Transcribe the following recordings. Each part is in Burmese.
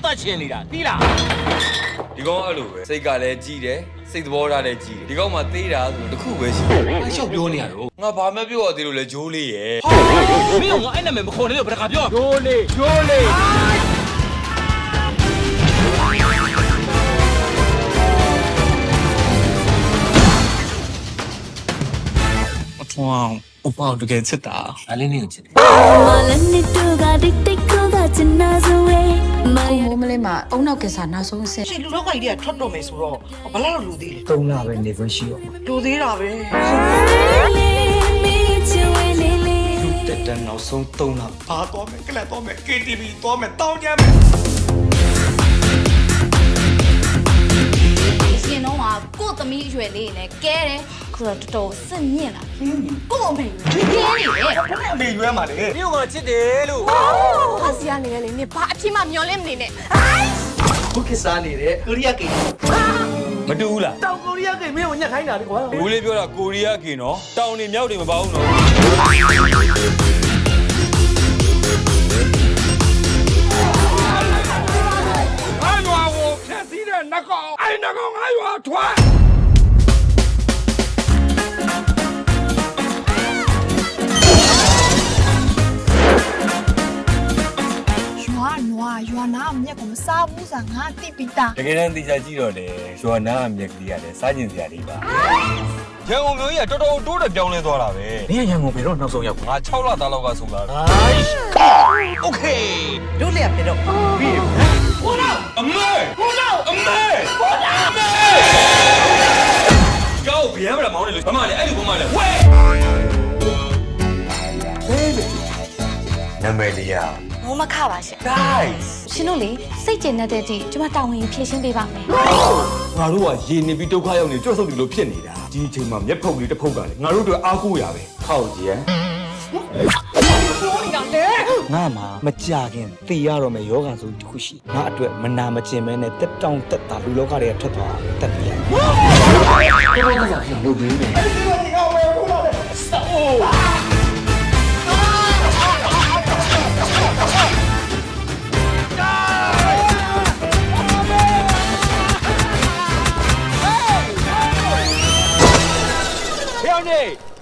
တတ်ချင်နေတာသိလား ဒီကောင်အဲ့လိုပဲစိတ်ကလည်းကြီးတယ်စိတ်သဘောထားလည်းကြီးတယ်ဒီကောင်မှသေးတာဆိုတခုပဲရှိတယ် အရှောက်ပြောနေရတော့ ငါဘာမှပြောရသေးလို့လဲဂျိုးလေးရဲ့ မင်းကအဲ့နာမည်မခေါ်နဲ့လို့ဘယ်တခါပြောဂျိုးလေး哇，我把我都给吃大。 အလင်းနေကိုချစ်တယ် မိုးမလေးမှာအုံနောက်ကစားနောက်ဆုံးအဆင့် ရှင်လူတော့ကိုကြီးကထွက်တော့မယ်ဆိုတော့ဘာလို့လူသေးလဲ 3လပဲနေခွင့်ရှိတော့ လူသေးတာပဲ တက်တန်းနောက်ဆုံး3လ ဘာတော့မယ်ကလပ်တော့မယ် KTV တော့မယ်တောင်းကြမယ် ရှင်တော့ကကို့သမီးအရွယ်လေးနဲ့ကဲတယ်ခုတော့တော်တော်စစ်မြင့်လာကို့အမေရွယ်ကဲနေတယ် ဘယ်နဲ့မေရွဲမှာလဲ မင်းကချစ်တယ်လို့ ဟာစီကနေလေနေဘာအဖြစ်မှမျောလင့်မနေနဲ့ ခုခေတ်စားနေတဲ့ကိုရီးယားကိန်း မတူဘူးလား တောင်ကိုရီးယားကိန်းမင်းကိုညှက်ခိုင်းတာလေကွာ ဘူးလေးပြောတာကိုရီးယားကင်နော်တောင်နေမြောက်တွေမပါဘူးနော် ငါရွာကိုဖျက်ဆီးတဲ့နှကောင်အဲ့နှကောင်ငါရွာထွက် ရွာနာအမြက်ကိုမစားဘူးဆိုတာငါသိပြီးသား တကယ်တမ်းသိချာကြည့်တော့လေရွာနာအမြက်ကလေးရတယ်စားကျင်စရာလေးပါရန်ကုန်မျိုးကြီးကတော်တော်တိုးတယ်ပြောင်းလဲသွားတာပဲ 你看杨公陪着နောက်ဆုံးရောက် ငါ6လသားလောက်ကဆုံးလာတယ် โอเค တို့လည်းပြတော့ပြီး အမေကောက်ဗျမ်းမလားမောင်းနေလို့ဘာမှလည်းအဲ့လိုဘာမှလည်းဝဲနာမည်လေးရ မိုးမခပါရှင် guys ရှင်တို့လေစိတ်ကျဉ်တဲ့အထိကျမတောင်းဝင်ဖြည့်ရှင်းပေးပါမယ် ငါတို့ကရေနေပြီးဒုက္ခရောက်နေကြွတ်ဆုပ်ပြီးလို့ဖြစ်နေတာဒီအချိန်မှာမျက်ဖုတ်လေးတစ်ဖုတ်ကလည်းငါတို့တို့အားကိုးရပဲခောက်ကြည့် ငါမှာမကြခင်သိရတော့မယ်ယောဂဆိုတစ်ခုရှိငါအတွက်မနာမကျင်မဲနဲ့တက်တောင့်တက်တာလူလောကတွေကထွက်သွားတက်ပြရလုပ်ပြီးမယ်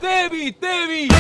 ဟဲ့နေသေပြီ